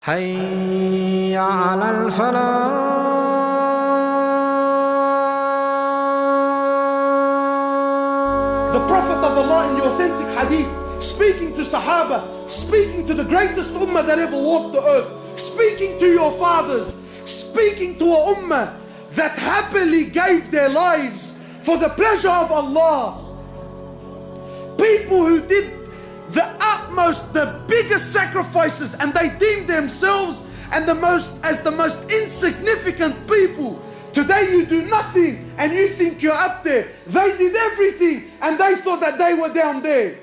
حي على الفلاح. The Prophet of Allah in the authentic hadith, speaking to Sahaba, speaking to the greatest ummah that ever walked the earth, speaking to your fathers, speaking to a ummah that happily gave their lives for the pleasure of Allah. People who did the utmost, the biggest sacrifices, and they deemed themselves as the most insignificant people. Today you do nothing and you think you're up there. They did everything and they thought that they were down there.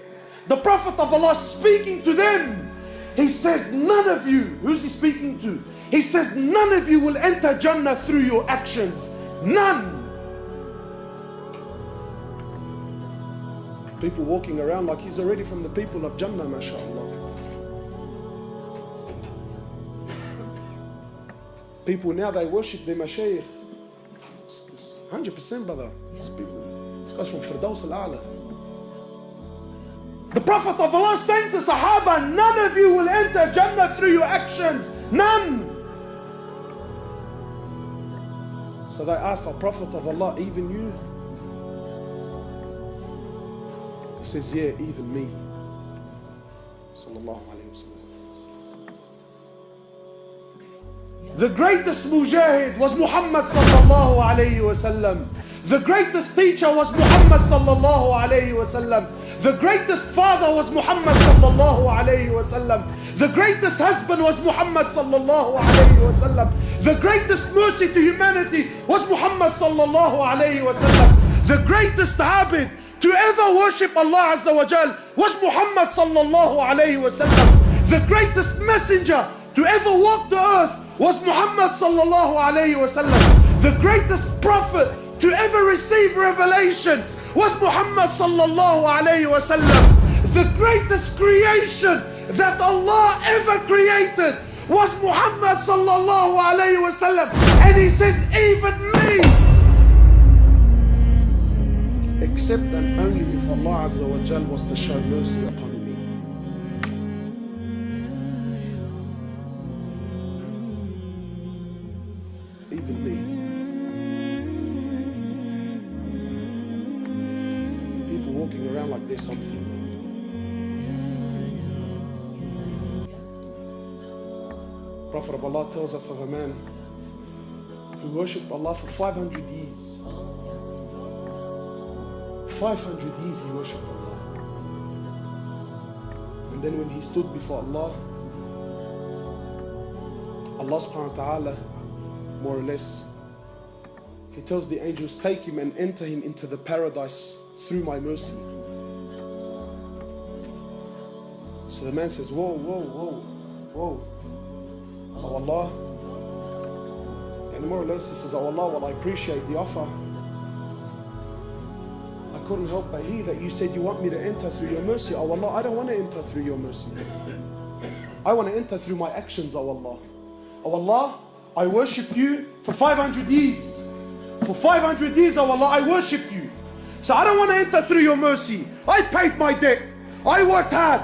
The Prophet of Allah speaking to them, he says, none of you, who's he speaking to? He says, none of you will enter Jannah through your actions. None. People walking around like he's already from the people of Jannah, mashallah. People now, they worship their mashaykh. 100%, brother. This guy's from Firdaus al-A'la. The Prophet of Allah saying to Sahaba, none of you will enter Jannah through your actions. None. So they asked the Prophet of Allah, even you? He says, yeah, even me. Sallallahu alayhi wa sallam. The greatest mujahid was Muhammad sallallahu alayhi wa sallam. The greatest teacher was Muhammad sallallahu alayhi wa sallam. The greatest father was Muhammad sallallahu alayhi wa sallam. The greatest husband was Muhammad sallallahu alayhi wa sallam. The greatest mercy to humanity was Muhammad sallallahu alayhi wa sallam. The greatest abid to ever worship Allah Azza wa Jal was Muhammad sallallahu alayhi wa sallam. The greatest messenger to ever walk the earth was Muhammad sallallahu alayhi wa sallam. The greatest prophet to ever receive revelation was Muhammad sallallahu alayhi wa sallam. The greatest creation that Allah ever created was Muhammad sallallahu alayhi wa sallam. And he says, even me. Except and only if Allah Azza wa Jal was to show mercy upon me. Even me. People walking around like there's something. Prophet of Allah tells us of a man who worshipped Allah for 500 years. 500 years he worshipped Allah. And then when he stood before Allah, Allah subhanahu wa ta'ala, more or less, he tells the angels, take him and enter him into the paradise through my mercy. So the man says, whoa, whoa, whoa, whoa. Oh Allah. And more or less he says, oh Allah, well I appreciate the offer. I couldn't help but hear that you said you want me to enter through your mercy. Oh Allah, I don't want to enter through your mercy. I want to enter through my actions, oh Allah. Oh Allah, I worshipped you for 500 years. For 500 years, oh Allah, I worshipped you. So I don't want to enter through your mercy. I paid my debt. I worked hard.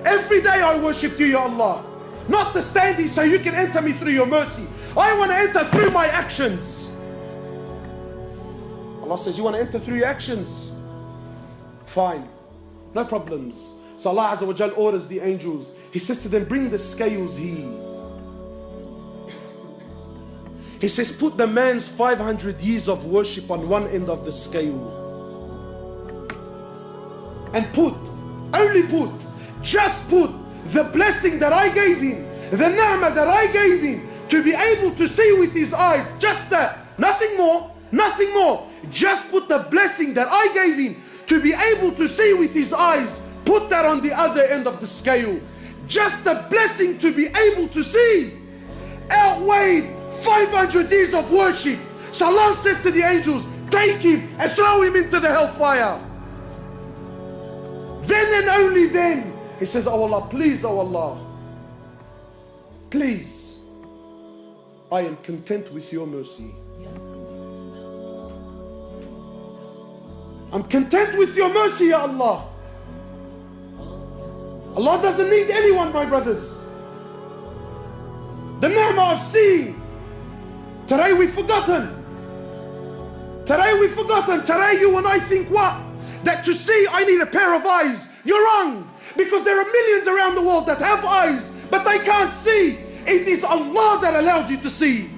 Every day I worshipped you, Ya Allah. Not to stand here so you can enter me through your mercy. I want to enter through my actions. Allah says, you want to enter through your actions? Fine. No problems. So Allah Azza wa Jal orders the angels. He says to them, bring the scales here. He says, put the man's 500 years of worship on one end of the scale. And just put the blessing that I gave him, the ni'mah that I gave him, to be able to see with his eyes, just that, nothing more, nothing more. Just put the blessing that I gave him to be able to see with his eyes, put that on the other end of the scale. Just the blessing to be able to see outweighed 500 years of worship. So Allah says to the angels, take him and throw him into the hellfire. Then and only then, he says, oh Allah, please, oh Allah, please, I am content with your mercy. I'm content with your mercy, Ya Allah. Allah doesn't need anyone, my brothers. The ni'mah of seeing. Today we've forgotten. Today we've forgotten. Today you and I think what? That to see I need a pair of eyes. You're wrong. Because there are millions around the world that have eyes, but they can't see. It is Allah that allows you to see.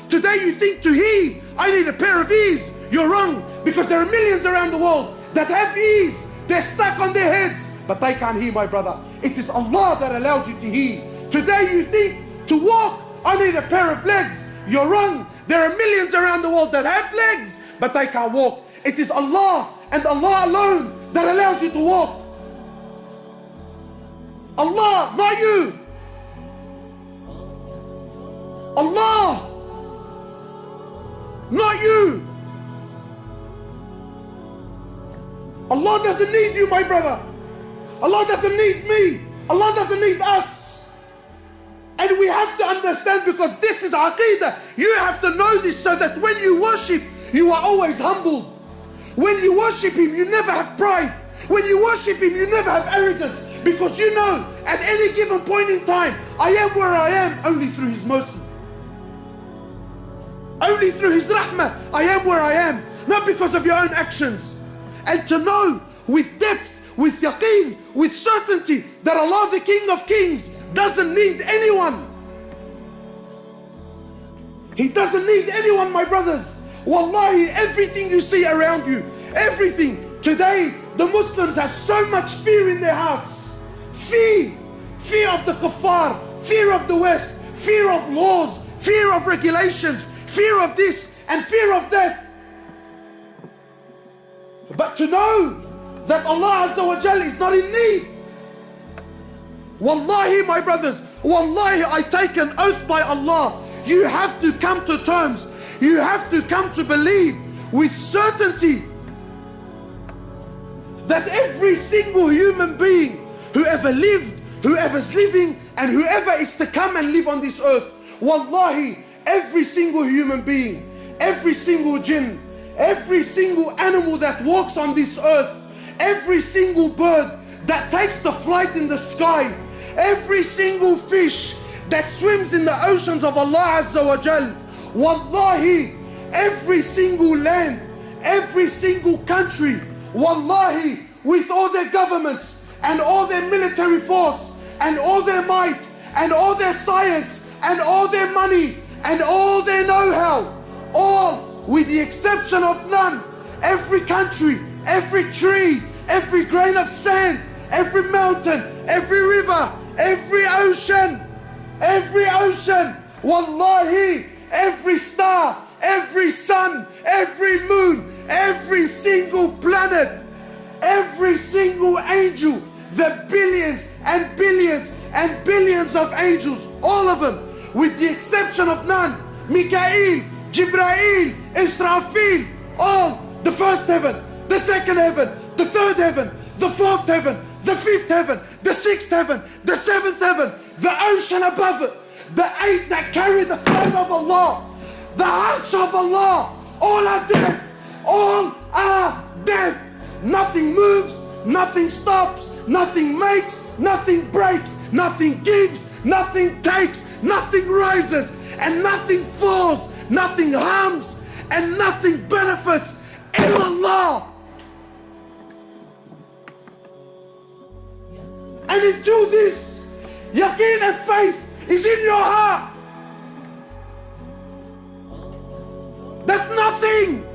Today you think to hear, I need a pair of ears. You're wrong. Because there are millions around the world that have ears. They're stuck on their heads, but they can't hear, my brother. It is Allah that allows you to hear. Today you think to walk, I need a pair of legs. You're wrong. There are millions around the world that have legs, but they can't walk. It is Allah and Allah alone that allows you to walk. Allah, not you. Allah, not you. Allah doesn't need you, my brother. Allah doesn't need me. Allah doesn't need us. And we have to understand, because this is Aqeedah. You have to know this so that when you worship, you are always humbled. When you worship Him, you never have pride. When you worship Him, you never have arrogance. Because you know, at any given point in time, I am where I am only through His mercy. Only through His rahmah, I am where I am. Not because of your own actions. And to know with depth, with yaqeen, with certainty, that Allah, the King of Kings, doesn't need anyone. He doesn't need anyone, my brothers. Wallahi, everything you see around you, everything. Today, the Muslims have so much fear in their hearts. Fear. Fear of the kuffar, fear of the West, fear of laws, fear of regulations, fear of this and fear of that. But to know that Allah Azza wa Jal is not in need. Wallahi, my brothers, wallahi, I take an oath by Allah. You have to come to terms. You have to come to believe with certainty that every single human being, whoever lived, whoever's living, and whoever is to come and live on this earth, wallahi, every single human being, every single jinn, every single animal that walks on this earth, every single bird that takes the flight in the sky, every single fish that swims in the oceans of Allah Azza wa Jal, wallahi, every single land, every single country, wallahi, with all their governments and all their military force and all their might and all their science and all their money and all their know-how, all with the exception of none, every country, every tree, every grain of sand, every mountain, every river, every ocean, wallahi, every star, every sun, every moon, every single planet, every single angel, the billions and billions and billions of angels, all of them, with the exception of none, Mikael, Jibrail, Israfil, all, the first heaven, the second heaven, the third heaven, the fourth heaven, the fifth heaven, the sixth heaven, the seventh heaven, the ocean above it, the eight that carry the throne of Allah, the arsh of Allah, all are dead. All are dead. Nothing moves, nothing stops, nothing makes, nothing breaks, nothing gives, nothing takes, nothing rises, and nothing falls, nothing harms, and nothing benefits. Illallah. And until this yaqeen and faith is in your heart, that nothing,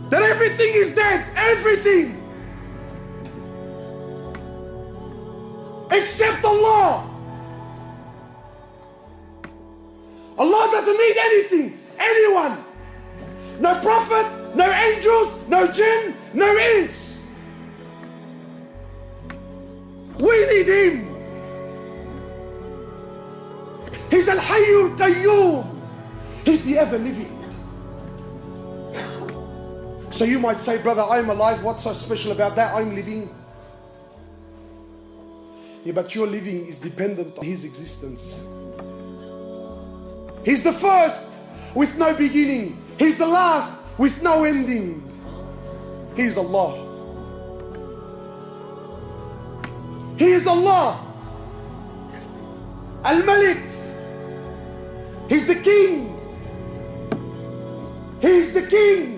that everything is dead, everything, except Allah. Allah doesn't need anything, anyone. No prophet, no angels, no jinn, no ins. We need Him. He's Al-Hayyul Qayyum. He's the ever-living. So you might say, brother, I'm alive. What's so special about that? I'm living. Yeah, but your living is dependent on His existence. He's the first with no beginning. He's the last with no ending. He is Allah. He is Allah. Al-Malik. He's the king. He's the king.